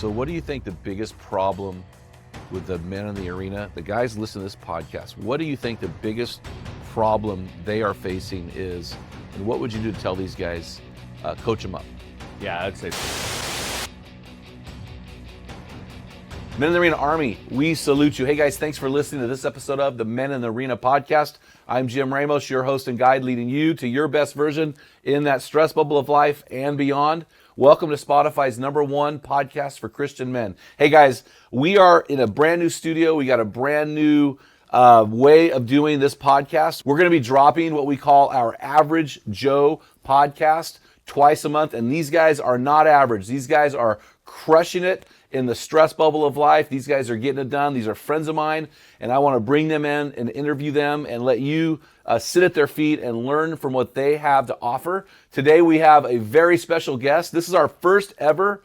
So what do you think the biggest problem with the men in the arena, the guys listening to this podcast, what do you think the biggest problem they are facing is, and what would you do to tell these guys, coach them up? Yeah, I'd say. Men in the Arena Army, we salute you. Hey guys, thanks for listening to this episode of the Men in the Arena podcast. I'm Jim Ramos, your host and guide, leading you to your best version in that stress bubble of life and beyond. Welcome to Spotify's #1 podcast for Christian men. Hey guys, we are in a brand new studio. We got a brand new way of doing this podcast. We're going to be dropping what we call our Average Joe podcast twice a month, and these guys are not average. These guys are crushing it in the stress bubble of life. These guys are getting it done. These are friends of mine, and I want to bring them in and interview them and let you sit at their feet and learn from what they have to offer. Today we have a very special guest. This is our first ever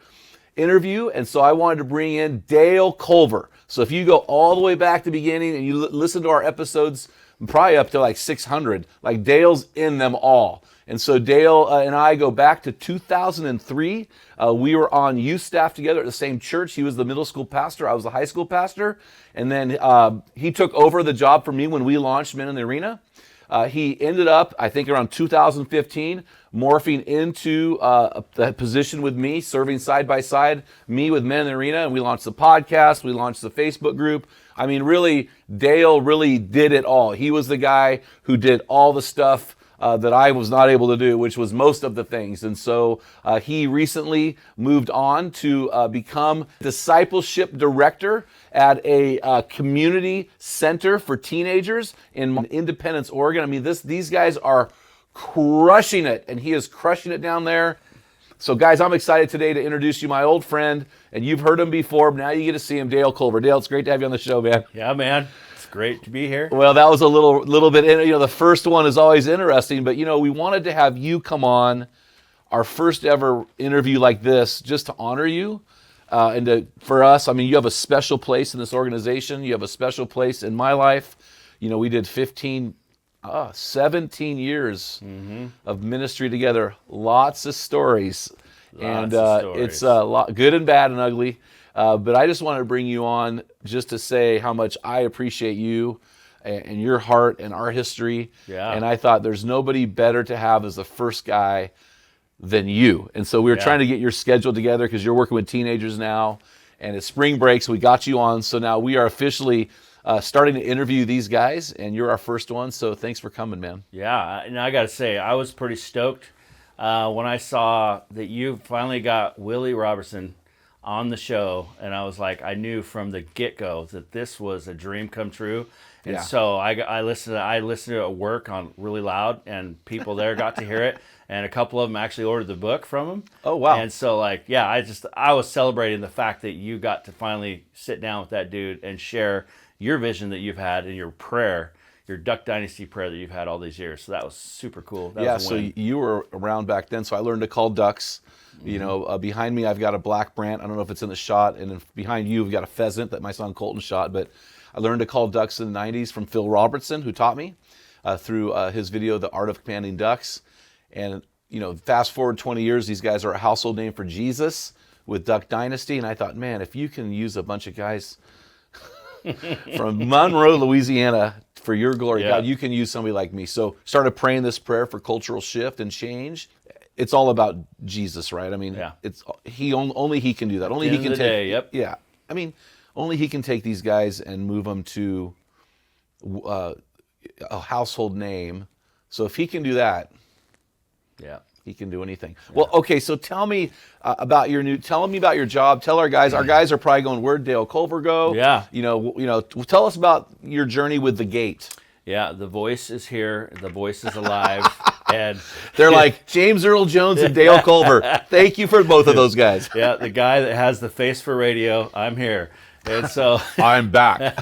interview, and so I wanted to bring in Dale Collver. So if you go all the way back to the beginning and you listen to our episodes, probably up to like 600, like Dale's in them all. And so Dale and I go back to 2003. We were on youth staff together at the same church. He was the middle school pastor. I was the high school pastor. And then he took over the job from me when we launched Men in the Arena. He ended up, I think around 2015, morphing into the position with me, serving side by side, me with Men in the Arena. And we launched the podcast. We launched the Facebook group. I mean, really, Dale really did it all. He was the guy who did all the stuff that I was not able to do, which was most of the things. And so he recently moved on to become Discipleship Director at a community center for teenagers in Independence, Oregon. I mean, these guys are crushing it, and he is crushing it down there. So guys, I'm excited today to introduce you my old friend, and you've heard him before, but now you get to see him, Dale Collver. Dale, it's great to have you on the show, man. Yeah, man. Great to be here. Well, that was a little bit, the first one is always interesting, but we wanted to have you come on our first ever interview like this just to honor you. For us, I mean, you have a special place in this organization. You have a special place in my life. We did 17 years of ministry together. Lots of stories. It's a lot, good and bad and ugly. But I just wanted to bring you on just to say how much I appreciate you and your heart and our history. Yeah. And I thought there's nobody better to have as the first guy than you. And so we were trying to get your schedule together because you're working with teenagers now, and it's spring break, so we got you on. So now we are officially starting to interview these guys, and you're our first one. So thanks for coming, man. Yeah, and I got to say, I was pretty stoked when I saw that you finally got Willie Robertson on the show, and I was like, I knew from the get-go that this was a dream come true. And so I listened to it at work on really loud, and people there got to hear it, and a couple of them actually ordered the book from him. Oh, wow. And so I was celebrating the fact that you got to finally sit down with that dude and share your vision that you've had and your prayer, your Duck Dynasty prayer that you've had all these years. So that was super cool. That was a win. So you were around back then, so I learned to call ducks. Behind me, I've got a black brant. I don't know if it's in the shot. And then behind you, we've got a pheasant that my son Colton shot. But I learned to call ducks in the 90s from Phil Robertson, who taught me through his video, The Art of Commanding Ducks. And, fast forward 20 years, these guys are a household name for Jesus with Duck Dynasty. And I thought, man, if you can use a bunch of guys from Monroe, Louisiana, for your glory, God, you can use somebody like me. So started praying this prayer for cultural shift and change. It's all about Jesus, right? I mean, only he can do that. Only he can take. Yeah, I mean, only he can take these guys and move them to a household name. So if he can do that, he can do anything. Yeah. Well, okay. So tell me about Tell me about your job. Tell our guys. Our guys are probably going, where'd Dale Collver go? Yeah. Tell us about your journey with the Gate. Yeah, the voice is here. The voice is alive. And they're like, James Earl Jones and Dale Collver. Thank you for both of those guys. Yeah, the guy that has the face for radio, I'm here. And so I'm back.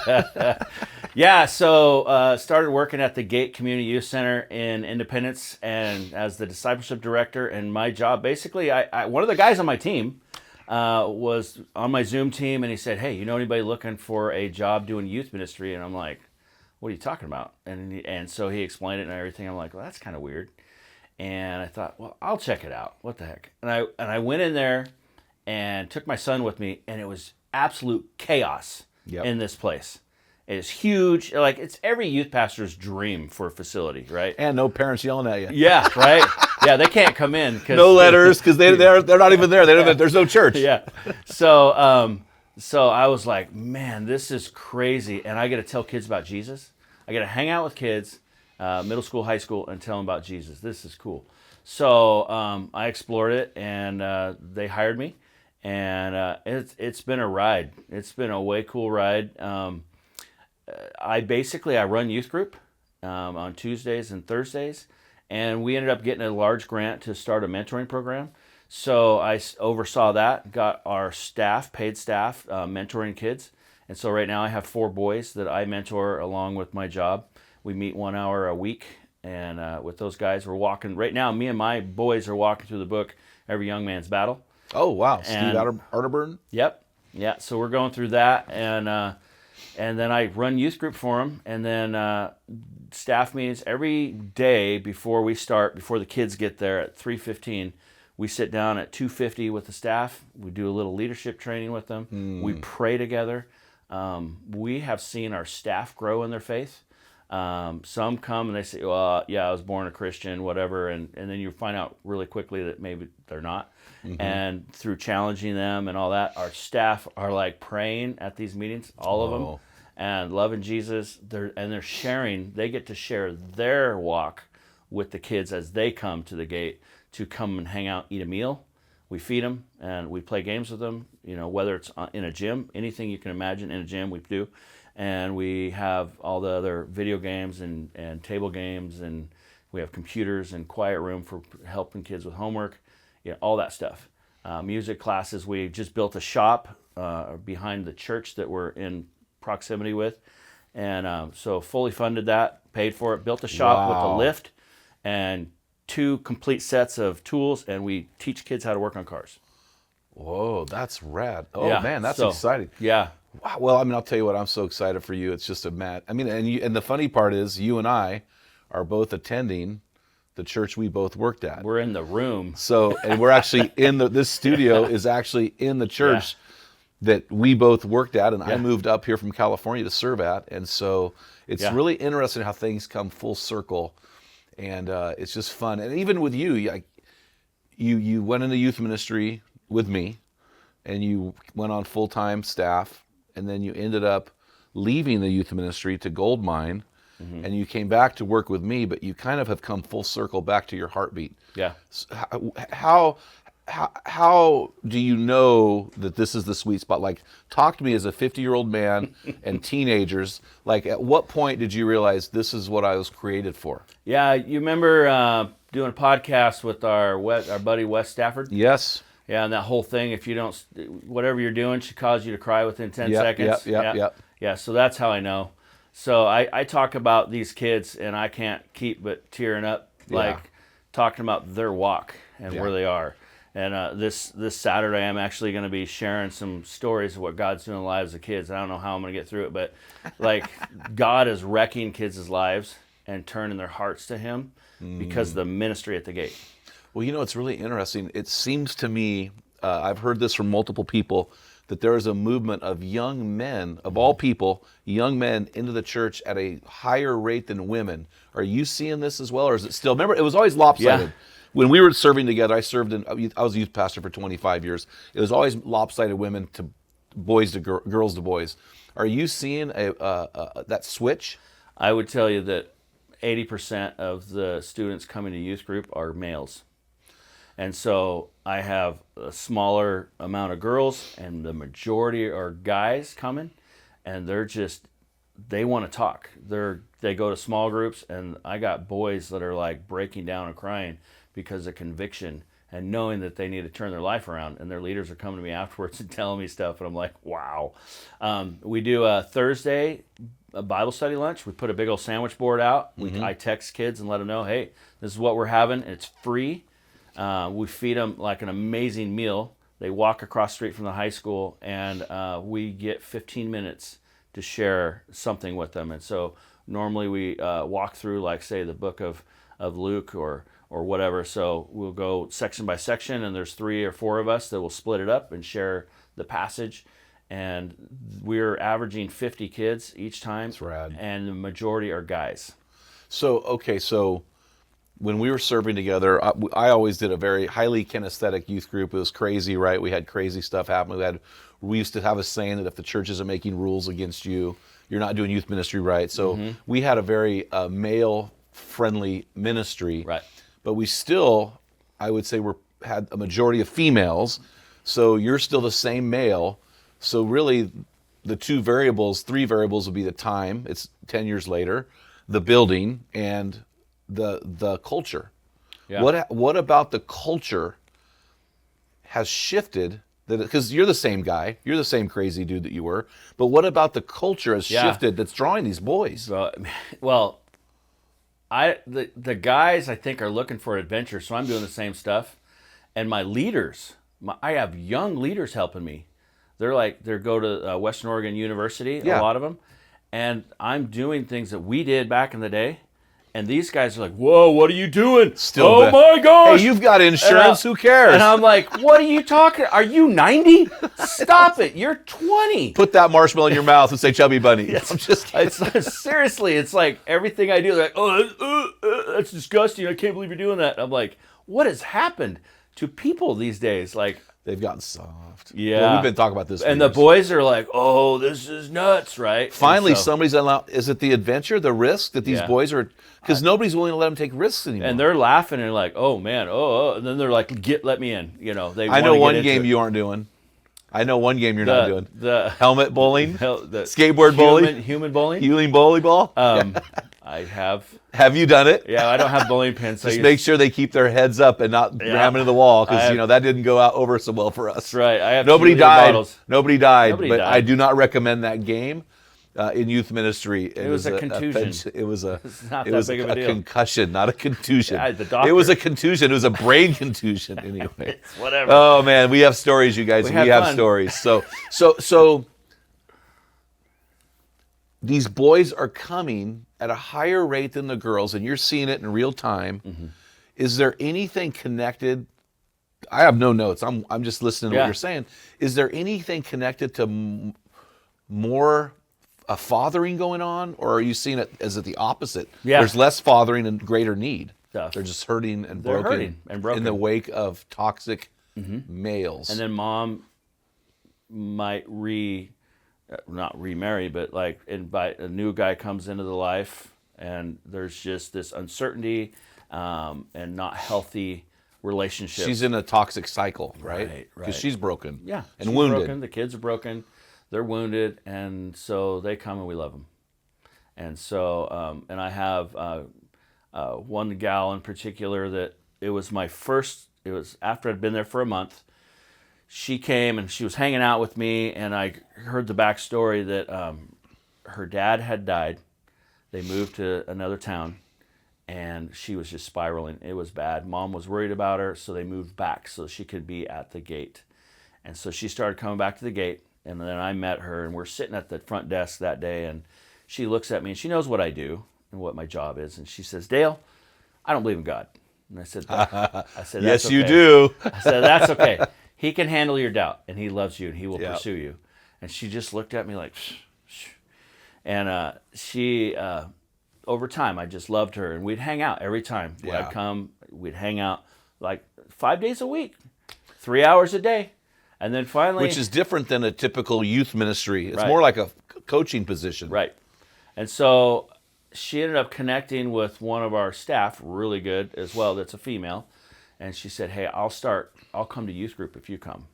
Started working at the Gate Community Youth Center in Independence, and as the Discipleship Director. And my job, basically, I one of the guys on my team was on my Zoom team, and he said, hey, you know anybody looking for a job doing youth ministry? And I'm like, what are you talking about? And so he explained it and everything. I'm like, well, that's kind of weird. And I thought, well, I'll check it out. What the heck? And I went in there, and took my son with me, and it was absolute chaos in this place. It's huge. Like, it's every youth pastor's dream for a facility, right? And no parents yelling at you. Yeah, right? Yeah, they can't come in. No letters, because they're not even there. They don't, there's no church. Yeah. So so I was like, man, this is crazy. And I got to tell kids about Jesus. I got to hang out with kids, middle school, high school, and tell them about Jesus. This is cool. So I explored it, and they hired me. And it's been a ride. It's been a way cool ride. I run youth group on Tuesdays and Thursdays, and we ended up getting a large grant to start a mentoring program. So I oversaw that, got our staff, paid staff, mentoring kids. And so right now I have 4 boys that I mentor along with my job. We meet 1 hour a week, and with those guys, we're walking. Right now, me and my boys are walking through the book, Every Young Man's Battle. Oh, wow. Steve Arterburn? Yep. Yeah, so we're going through that, and then I run youth group for them, and then staff meetings every day before the kids get there at 3:15. We sit down at 2:50 with the staff. We do a little leadership training with them. We pray together. We have seen our staff grow in their faith. Some come and they say, well, yeah, I was born a Christian, whatever, and then you find out really quickly that maybe they're not. And through challenging them and all that, our staff are like praying at these meetings, all of them, and loving Jesus. They're sharing. They get to share their walk with the kids as they come to the gate to come and hang out, eat a meal. We feed them and we play games with them. You know, whether it's in a gym, anything you can imagine in a gym, we do. And we have all the other video games and table games, and we have computers and quiet room for helping kids with homework, all that stuff. Music classes, we just built a shop behind the church that we're in proximity with. And so fully funded that, paid for it, built a shop with a lift and 2 complete sets of tools, and we teach kids how to work on cars. Whoa, that's rad. Oh, man, that's exciting. Yeah. Wow. Well, I mean, I'll tell you what, I'm so excited for you. It's just and the funny part is you and I are both attending the church we both worked at. We're in the room. So, and we're actually this studio is actually in the church that we both worked at, and I moved up here from California to serve at. And so it's really interesting how things come full circle, and it's just fun. And even with you, you went into youth ministry with me, and you went on full-time staff, and then you ended up leaving the youth ministry to Goldmine, and you came back to work with me, but you kind of have come full circle back to your heartbeat. Yeah. So how do you know that this is the sweet spot? Like, talk to me as a 50-year-old man and teenagers. Like, at what point did you realize this is what I was created for? Yeah, you remember doing a podcast with our buddy Wes Stafford? Yes. Yeah, and that whole thing, if you don't, whatever you're doing should cause you to cry within 10 seconds. Yeah, so that's how I know. So I talk about these kids, and I can't keep but tearing up, talking about their walk and where they are. And this Saturday, I'm actually going to be sharing some stories of what God's doing in the lives of kids. I don't know how I'm going to get through it, but like God is wrecking kids' lives and turning their hearts to Him because of the ministry at the gate. Well, it's really interesting. It seems to me, I've heard this from multiple people, that there is a movement of young men, of all people, young men into the church at a higher rate than women. Are you seeing this as well, or is it still? Remember, it was always lopsided. Yeah. When we were serving together, I was a youth pastor for 25 years. It was always lopsided, women to boys to girls to boys. Are you seeing that switch? I would tell you that 80% of the students coming to youth group are males. And so I have a smaller amount of girls, and the majority are guys coming, and they want to talk. They go to small groups, and I got boys that are like breaking down and crying because of conviction and knowing that they need to turn their life around, and their leaders are coming to me afterwards and telling me stuff, and I'm like, wow. We do a Thursday a Bible study lunch. We put a big old sandwich board out. I text kids and let them know, hey, this is what we're having. It's free. We feed them like an amazing meal. They walk across the street from the high school, and we get 15 minutes to share something with them. And so normally we walk through, like, say, the book of Luke or or whatever. So we'll go section by section, and there's 3 or 4 of us that will split it up and share the passage. And we're averaging 50 kids each time. That's rad. And the majority are guys. So when we were serving together, I always did a very highly kinesthetic youth group. It was crazy, right? We had crazy stuff happen. We used to have a saying that if the church isn't making rules against you, you're not doing youth ministry right. So we had a very male-friendly ministry. Right. But we still, I would say, had a majority of females. So you're still the same male. So really, the 3 variables would be the time. It's 10 years later, the building, and the culture. Yeah. What about the culture has shifted? Because you're the same guy, you're the same crazy dude that you were. But what about the culture has shifted that's drawing these boys? Well, the guys I think are looking for adventure, so I'm doing the same stuff. And my leaders, I have young leaders helping me. They go to Western Oregon University, a lot of them, and I'm doing things that we did back in the day. And these guys are like, "Whoa, what are you doing? My gosh! Hey, you've got insurance. Who cares?" And I'm like, "What are you talking? Are you 90? Stop it! You're 20. Put that marshmallow in your mouth and say, "Chubby Bunny." Yes. I'm just seriously. It's like everything I do. They're like, "Oh, that's disgusting. I can't believe you're doing that." I'm like, "What has happened to people these days?" Like, they've gotten soft. Yeah. Well, we've been talking about this for and years. the boys are like, "Oh, this is nuts," right? Finally, somebody's allowed. Is it the adventure, the risk that these boys are? Because nobody's willing to let them take risks anymore. And they're laughing and like, "Oh man, and then they're like, let me in." I know one game you aren't doing. I know one game you're not doing. The helmet bowling, the skateboard bowling, human bowling, healing volleyball. I have. Have you done it? Yeah, I don't have bowling pins. Just make sure they keep their heads up and not ram into the wall, because that didn't go out over so well for us. That's right. I have Nobody died. Bottles. Nobody died. But I do not recommend that game in youth ministry. It was a contusion. It was a concussion, not a contusion. Yeah, the doctor. It was a contusion. It was a brain contusion. Anyway, it's whatever. Oh man, we have stories, you guys. We have stories. So these boys are coming at a higher rate than the girls, and you're seeing it in real time. Mm-hmm. Is there anything connected? I have no notes. I'm just listening to what you're saying. Is there anything connected to more fathering going on, or are you seeing it as the opposite? Yeah. There's less fathering and greater need. They're just hurting and broken in the wake of toxic males. And then mom might not remarry, but a new guy comes into the life, and there's just this uncertainty and not healthy relationship. She's in a toxic cycle, right? Because she's broken. Yeah, and she's wounded. Broken. The kids are broken. They're wounded, and so they come and we love them. And so, and I have one gal in particular that it was after I'd been there for a month. She came and she was hanging out with me, and I heard the backstory that her dad had died. They moved to another town, and she was just spiraling. It was bad. Mom was worried about her, so they moved back so she could be at the gate. And so she started coming back to the gate, and then I met her, and we're sitting at the front desk that day, and she looks at me, and she knows what I do and what my job is, and she says, "Dale, I don't believe in God." And I said, "That's yes, okay." You do. I said, "That's okay. He can handle your doubt, and he loves you, and he will pursue you." And she just looked at me like, shh. And she, over time, I just loved her, and we'd hang out every time. I'd come, we'd hang out like 5 days a week, 3 hours a day. And then finally... Which is different than a typical youth ministry. It's more like a coaching position. Right. And so she ended up connecting with one of our staff, really good as well, that's a female. And she said, "Hey, I'll come to youth group if you come."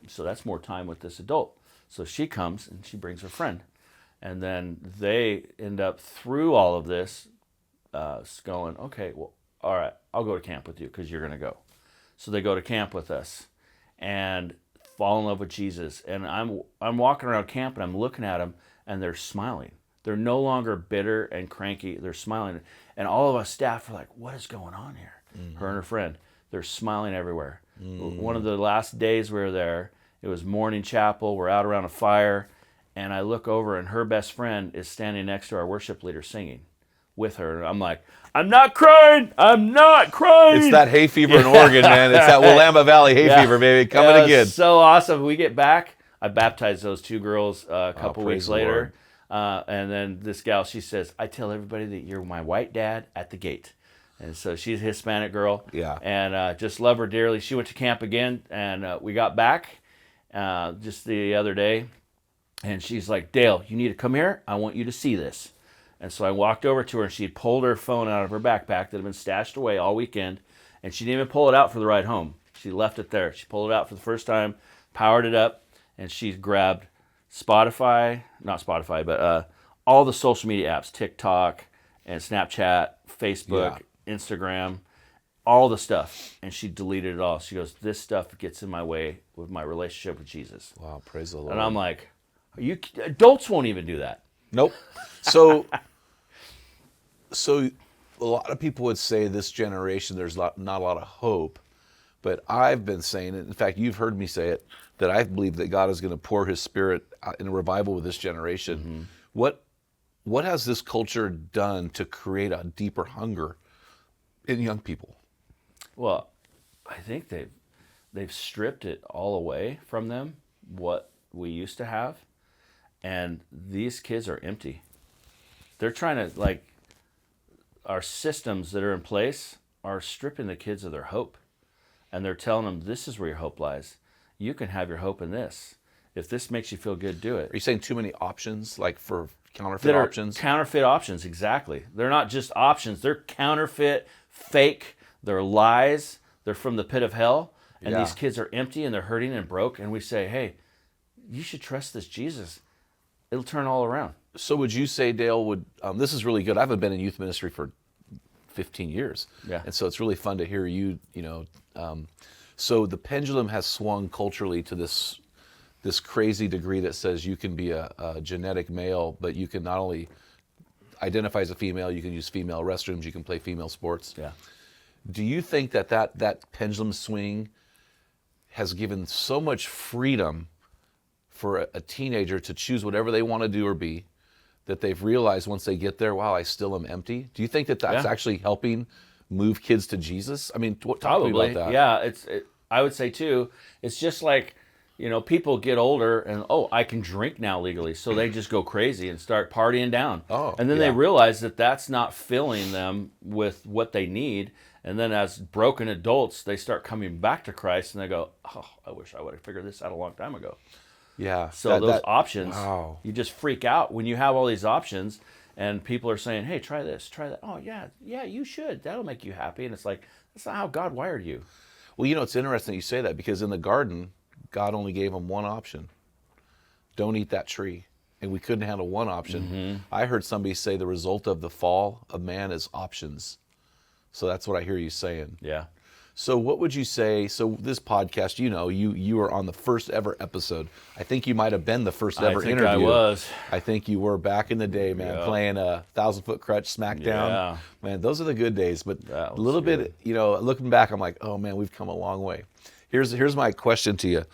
So that's more time with this adult. So she comes and she brings her friend. And then they end up through all of this going, "Okay, well, all right, I'll go to camp with you because you're going to go." So they go to camp with us and fall in love with Jesus. And I'm walking around camp and I'm looking at them and they're smiling. They're no longer bitter and cranky. They're smiling. And all of us staff are like, "What is going on here?" Mm-hmm. Her and her friend. They're smiling everywhere. Mm. One of the last days we were there, it was morning chapel. We're out around a fire. And I look over and her best friend is standing next to our worship leader singing with her. And I'm like, I'm not crying. I'm not crying. It's that hay fever in Oregon, man. It's that Willamette Valley hay fever, baby. Coming again. So awesome. We get back. I baptized those 2 girls a couple weeks praise the later. And then this gal, she says, I tell everybody that you're my white dad at the gate. And so she's a Hispanic girl. Yeah. And just love her dearly. She went to camp again, and we got back just the other day. And she's like, Dale, you need to come here. I want you to see this. And so I walked over to her, and she had pulled her phone out of her backpack that had been stashed away all weekend. And she didn't even pull it out for the ride home. She left it there. She pulled it out for the first time, powered it up, and she grabbed Spotify, not Spotify, but all the social media apps, TikTok and Snapchat, Facebook, Instagram, all the stuff. And she deleted it all. She goes, this stuff gets in my way with my relationship with Jesus. Wow, praise the Lord. And I'm like, adults won't even do that. Nope. So a lot of people would say this generation, there's not a lot of hope. But I've been saying it. In fact, you've heard me say it, that I believe that God is going to pour his spirit in a revival with this generation. Mm-hmm. What has this culture done to create a deeper hunger in young people? Well, I think they've stripped it all away from them, what we used to have. And these kids are empty. They're trying to, our systems that are in place are stripping the kids of their hope. And they're telling them, this is where your hope lies. You can have your hope in this. If this makes you feel good, do it. Are you saying too many options, like for counterfeit options? Counterfeit options, exactly. They're not just options. They're counterfeit, fake. They're lies. They're from the pit of hell. And these kids are empty and they're hurting and broke. And we say, hey, you should trust this Jesus. It'll turn all around. So would you say, Dale, this is really good. I haven't been in youth ministry for 15 years. Yeah. And so it's really fun to hear you, so the pendulum has swung culturally to this crazy degree that says you can be a genetic male, but you can not only identify as a female, you can use female restrooms, you can play female sports. Yeah. Do you think that pendulum swing has given so much freedom for a teenager to choose whatever they want to do or be, that they've realized once they get there, wow, I still am empty? Do you think that's actually helping move kids to Jesus? I mean, talk to me about that. Yeah, I would say too, it's just like, people get older and, I can drink now legally. So they just go crazy and start partying down. And then they realize that that's not filling them with what they need. And then as broken adults, they start coming back to Christ and they go, I wish I would have figured this out a long time ago. Yeah. So those options, you just freak out when you have all these options and people are saying, hey, try this, try that. Oh, yeah, you should. That'll make you happy. And it's like, that's not how God wired you. Well, it's interesting you say that, because in the garden, God only gave them one option. Don't eat that tree. And we couldn't handle one option. Mm-hmm. I heard somebody say the result of the fall of man is options. So that's what I hear you saying. Yeah. So what would you say, so this podcast, you were on the first ever episode. I think you might have been the first ever interview. I was. I think you were back in the day, man, playing a 1,000-foot crutch smackdown. Yeah. Man, those are the good days. But a little bit, looking back, I'm like, oh man, we've come a long way. Here's my question to you.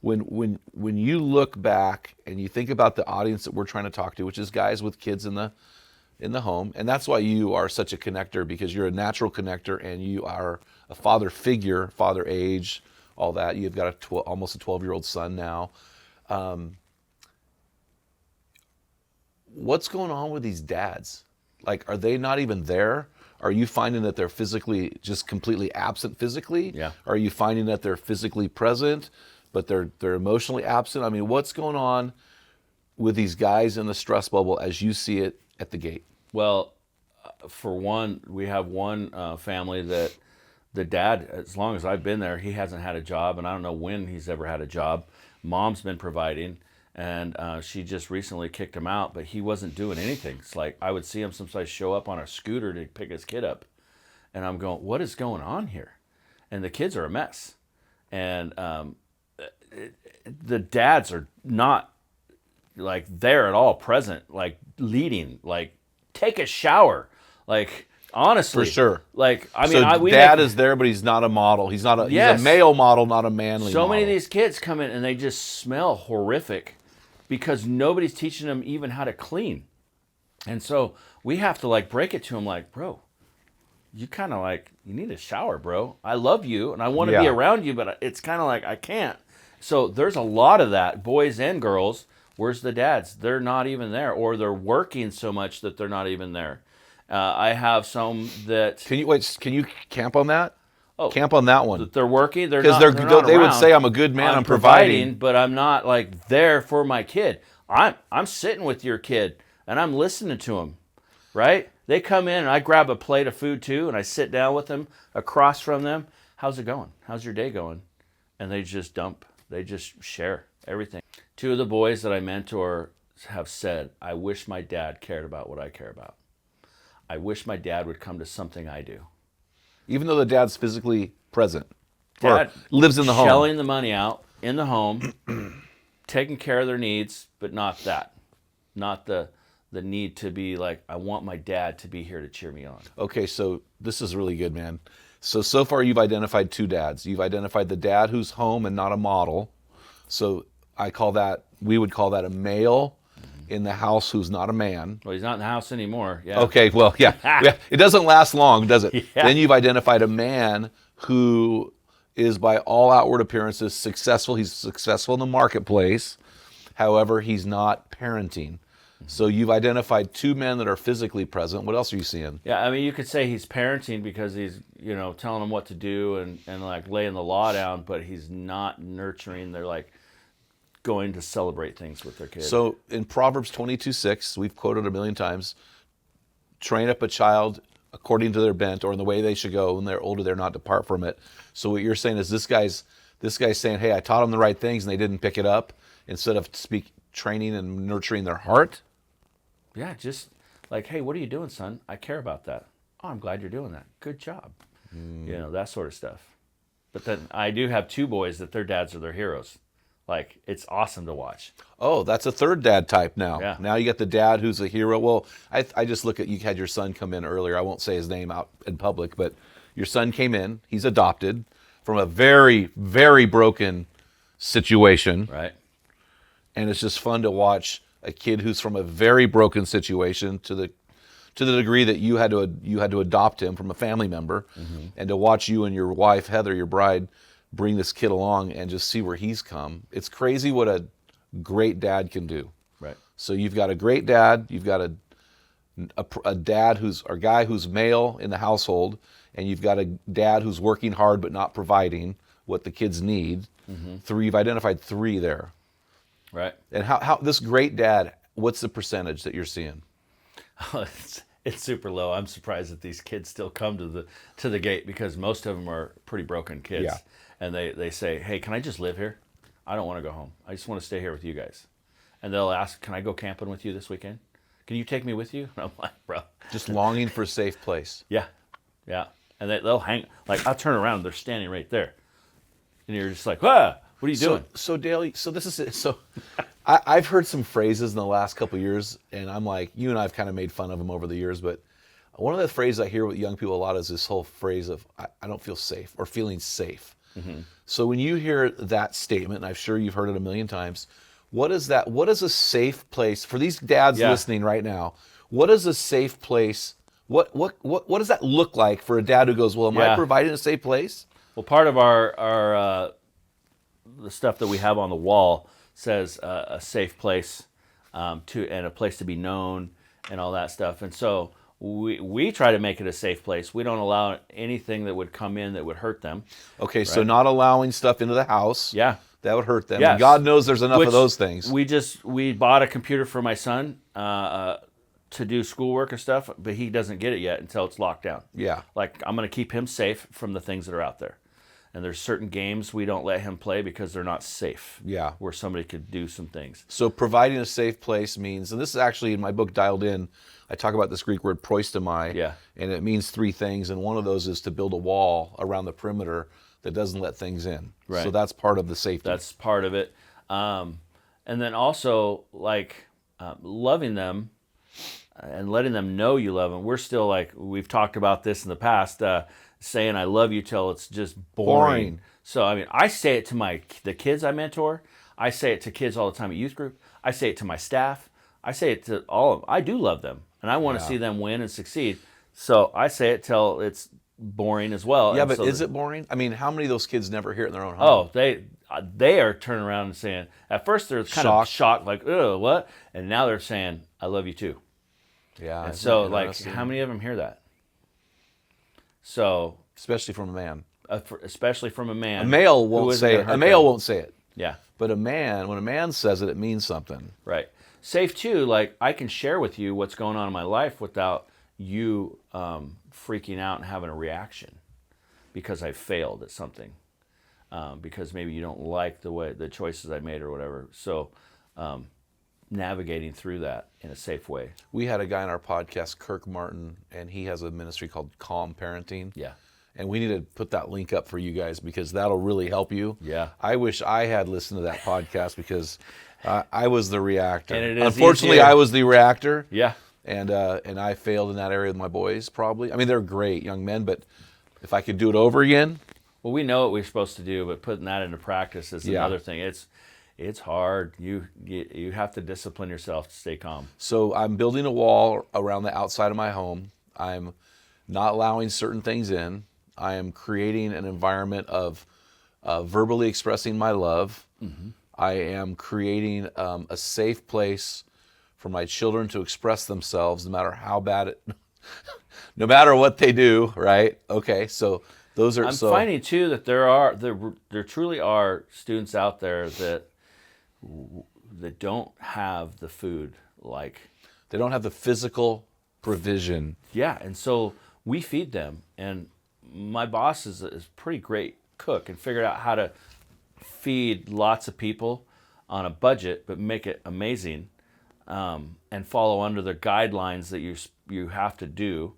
When you look back and you think about the audience that we're trying to talk to, which is guys with kids in the home, and that's why you are such a connector, because you're a natural connector and you are a father figure, father age, all that. You've got almost a 12-year-old son now. What's going on with these dads? Like, are they not even there? Are you finding that they're physically just completely absent physically? Yeah. Are you finding that they're physically present, but they're emotionally absent? I mean, what's going on with these guys in the stress bubble as you see it at the gate? Well, for one, we have one family that the dad, as long as I've been there, he hasn't had a job, and I don't know when he's ever had a job. Mom's been providing, and she just recently kicked him out, but he wasn't doing anything. It's like I would see him sometimes show up on a scooter to pick his kid up, and I'm going, what is going on here? And the kids are a mess. And the dads are not like there at all present, like leading, like take a shower, like honestly, for sure. Like I mean, so dad is there, but he's not a model. He's not a he's a male model, not a manly. So model. many of these kids come in and they just smell horrific because nobody's teaching them even how to clean. And so we have to like break it to them like, bro, you kind of like, you need a shower, bro. I love you and I want to be Yeah. around you, but it's kind of like, I can't. So there's a lot of that, boys and girls. Where's the dads? They're not even there, or they're working so much that they're not even there. I have some that Can you camp on that? Oh, Camp on that one. that they're working. Because They're not they would around. say I'm a good man, I'm providing. but I'm not like there for my kid. I'm sitting with your kid and I'm listening to him, right? They come in and I grab a plate of food too, and I sit down with them across from them. How's it going? How's your day going? And they just dump. They just share everything. Two of the boys that I mentor have said, I wish my dad cared about what I care about. I wish my dad would come to something I do. Even though the dad's physically present. Dad or lives in the home. shelling the money out in the home, taking care of their needs, but not that. Not the need to be like, I want my dad to be here to cheer me on. Okay, so this is really good, man. So far you've identified two dads. You've identified the dad who's home and not a model. So we would call that a male in the house who's not a man. Well, he's not in the house anymore. Yeah. Okay, well, yeah. Yeah. It doesn't last long, does it? Yeah. Then you've identified a man who is by all outward appearances successful. He's successful in the marketplace. However, he's not parenting. So you've identified two men that are physically present. What else are you seeing? Yeah, I mean, you could say he's parenting because he's, telling them what to do and like laying the law down, but he's not nurturing. They're like going to celebrate things with their kids. So in Proverbs 22:6, we've quoted a million times, train up a child according to their bent or in the way they should go. When they're older, they're not depart from it. So what you're saying is this guy's saying, hey, I taught them the right things and they didn't pick it up, instead of training and nurturing their heart. Yeah, just like, hey, what are you doing, son? I care about that. Oh, I'm glad you're doing that. Good job. That sort of stuff. But then I do have two boys that their dads are their heroes. Like, it's awesome to watch. Oh, that's a third dad type now. Yeah. Now you got the dad who's a hero. Well, I just look at, you had your son come in earlier. I won't say his name out in public, but your son came in. He's adopted from a very, very broken situation. Right. And it's just fun to watch a kid who's from a very broken situation to the degree that you had to adopt him from a family member, and to watch you and your wife, Heather, your bride, bring this kid along and just see where he's come. It's crazy what a great dad can do. Right. So you've got a great dad, you've got a dad a guy who's male in the household, and you've got a dad who's working hard but not providing what the kids need. You've identified three there. Right. And how this great dad, what's the percentage that you're seeing? Oh, it's super low. I'm surprised that these kids still come to the gate, because most of them are pretty broken kids. Yeah. And they say, hey, can I just live here? I don't want to go home. I just want to stay here with you guys. And they'll ask, can I go camping with you this weekend? Can you take me with you? And I'm like, bro. Just longing for a safe place. Yeah. Yeah. And they'll hang, like, I'll turn around, they're standing right there. And you're just like, ah, what are you doing? So Dale, so this is it. So I've heard some phrases in the last couple of years, and I'm like, you and I have kind of made fun of them over the years, but one of the phrases I hear with young people a lot is this whole phrase of, I don't feel safe, or feeling safe. So when you hear that statement, and I'm sure you've heard it a million times, what is that? What is a safe place for these dads listening right now? What is a safe place? What does that look like for a dad who goes, well, am I providing a safe place? Well, part of our the stuff that we have on the wall says a safe place and a place to be known and all that stuff. And so we try to make it a safe place. We don't allow anything that would come in that would hurt them. Okay, right? So not allowing stuff into the house. Yeah. That would hurt them. Yes. And God knows there's enough of those things. We bought a computer for my son to do schoolwork and stuff, but he doesn't get it yet until it's locked down. Yeah. Like, I'm going to keep him safe from the things that are out there. And there's certain games we don't let him play because they're not safe. Yeah. Where somebody could do some things. So providing a safe place means, and this is actually in my book, Dialed In, I talk about this Greek word proistomai, and it means three things, and one of those is to build a wall around the perimeter that doesn't let things in. Right. So that's part of the safety. That's part of it. And then also, like, loving them and letting them know you love them. We're still, like, we've talked about this in the past, saying I love you till it's just boring. So, I mean, I say it to the kids I mentor. I say it to kids all the time at youth group. I say it to my staff. I say it to all of them. I do love them. and I want to see them win and succeed. So I say it till it's boring as well. Yeah, And but so is it boring? I mean, how many of those kids never hear it in their own home? Oh, they are turning around and saying, at first they're kind of shocked, like, oh, what? And now they're saying, I love you too. Yeah. And so, like, how many of them hear that? So, especially from a man. Especially from a man. A male won't say it. A male won't say it. Yeah. But a man, when a man says it, it means something. Right. Safe too, like, I can share with you what's going on in my life without you freaking out and having a reaction because I failed at something. Because maybe you don't like the choices I made or whatever. So, navigating through that in a safe way. We had a guy on our podcast, Kirk Martin, and he has a ministry called Calm Parenting. Yeah. And we need to put that link up for you guys because that'll really help you. Yeah. I wish I had listened to that podcast because I was the reactor. And it is Unfortunately, easier. I was the reactor. Yeah. And I failed in that area with my boys, probably. I mean, they're great young men, but if I could do it over again. Well, we know what we're supposed to do, but putting that into practice is another thing. It's hard. You have to discipline yourself to stay calm. So I'm building a wall around the outside of my home. I'm not allowing certain things in. I am creating an environment of verbally expressing my love. Mm-hmm. I am creating a safe place for my children to express themselves, no matter how bad it, no matter what they do. Right? Okay. So those are. I'm finding too that there truly are students out there that don't have the food, like they don't have the physical provision. Yeah, and so we feed them, and my boss is a pretty great cook and figured out how to feed lots of people on a budget, but make it amazing, and follow under the guidelines that you have to do.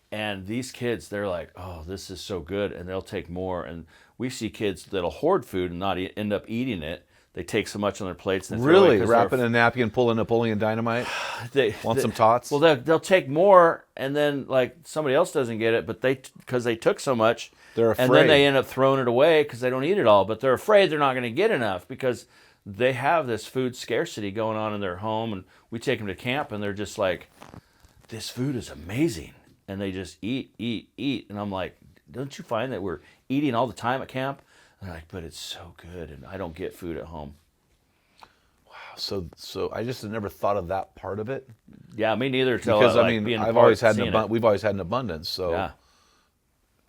And these kids, they're like, oh, this is so good, and they'll take more. And we see kids that'll hoard food and not end up eating it. They take so much on their plates. And really? Wrapping a napkin, pulling Napoleon Dynamite? Want some tots? Well, they'll take more, and then like somebody else doesn't get it, but because they took so much, they're afraid. And then they end up throwing it away because they don't eat it all. But they're afraid they're not going to get enough because they have this food scarcity going on in their home. And we take them to camp, and they're just like, this food is amazing. And they just eat. And I'm like, don't you find that we're eating all the time at camp? And they're like, but it's so good, and I don't get food at home. Wow. So I just had never thought of that part of it. Yeah, me neither. Because we've always had an abundance. So yeah.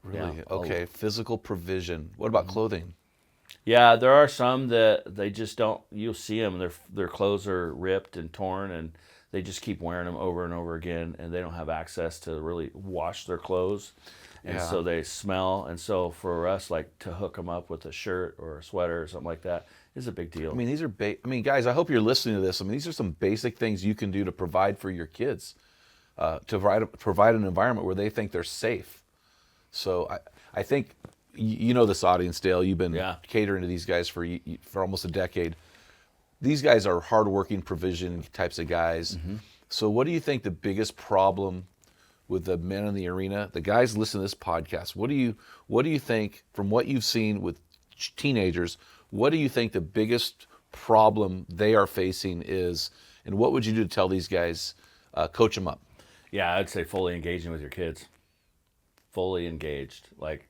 Really? Yeah. Okay. Physical provision. What about clothing? Yeah, there are some that they just don't. You'll see them. Their clothes are ripped and torn, and they just keep wearing them over and over again, and they don't have access to really wash their clothes. And so they smell. And so for us, like to hook them up with a shirt or a sweater or something like that is a big deal. I mean, these are guys, I hope you're listening to this. I mean, these are some basic things you can do to provide for your kids, to provide an environment where they think they're safe. So I think, you know this audience, Dale. You've been catering to these guys for almost a decade. These guys are hardworking, provision types of guys. Mm-hmm. So what do you think the biggest problem with the men in the arena, the guys listen to this podcast, what do you think, from what you've seen with teenagers, what do you think the biggest problem they are facing is, and what would you do to tell these guys, coach them up? Yeah, I'd say fully engaging with your kids. Fully engaged. Like,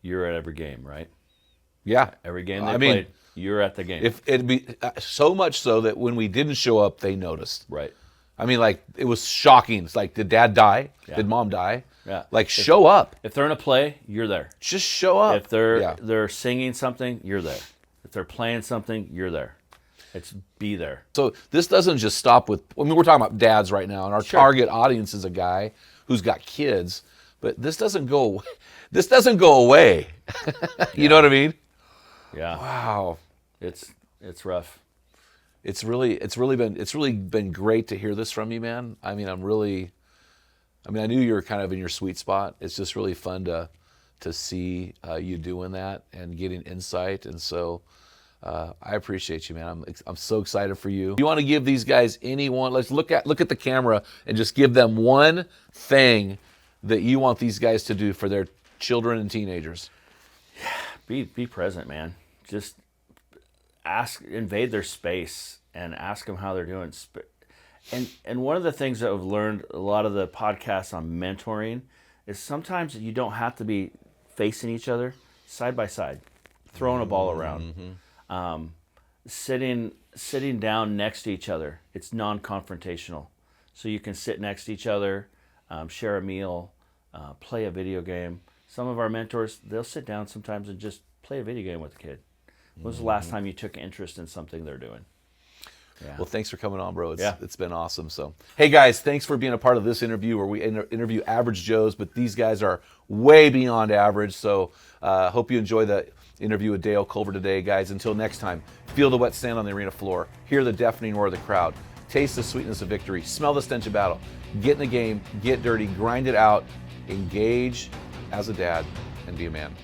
you're at every game, right? Yeah. Every game they played, you're at the game. If it'd be so much so that when we didn't show up, they noticed. Right. I mean, like, it was shocking. It's like, did Dad die? Yeah. Did Mom die? Yeah. Like, show up. If they're in a play, you're there. Just show up. If they're singing something, you're there. If they're playing something, you're there. It's be there. So this doesn't just stop with, I mean, we're talking about dads right now, and our target audience is a guy who's got kids, but this doesn't go away. This doesn't go away. You know what I mean? Yeah. Wow. It's rough. It's really been great to hear this from you, man. I mean, I knew you were kind of in your sweet spot. It's just really fun to see you doing that and getting insight. And so I appreciate you, man. I'm so excited for you. You want to give these guys let's look at the camera and just give them one thing that you want these guys to do for their children and teenagers. Be present, man. Just invade their space and ask them how they're doing. And one of the things that I've learned a lot of the podcasts on mentoring is sometimes you don't have to be facing each other, side by side, throwing a ball around, sitting down next to each other. It's non-confrontational, so you can sit next to each other, share a meal, play a video game. Some of our mentors, they'll sit down sometimes and just play a video game with the kid. When was the last time you took interest in something they're doing? Yeah. Well, thanks for coming on, bro. Yeah. It's been awesome. So, hey guys, thanks for being a part of this interview where we interview average Joes, but these guys are way beyond average. So, hope you enjoy the interview with Dale Collver today, guys. Until next time, feel the wet sand on the arena floor, hear the deafening roar of the crowd, taste the sweetness of victory, smell the stench of battle, get in the game, get dirty, grind it out, engage as a dad, and be a man.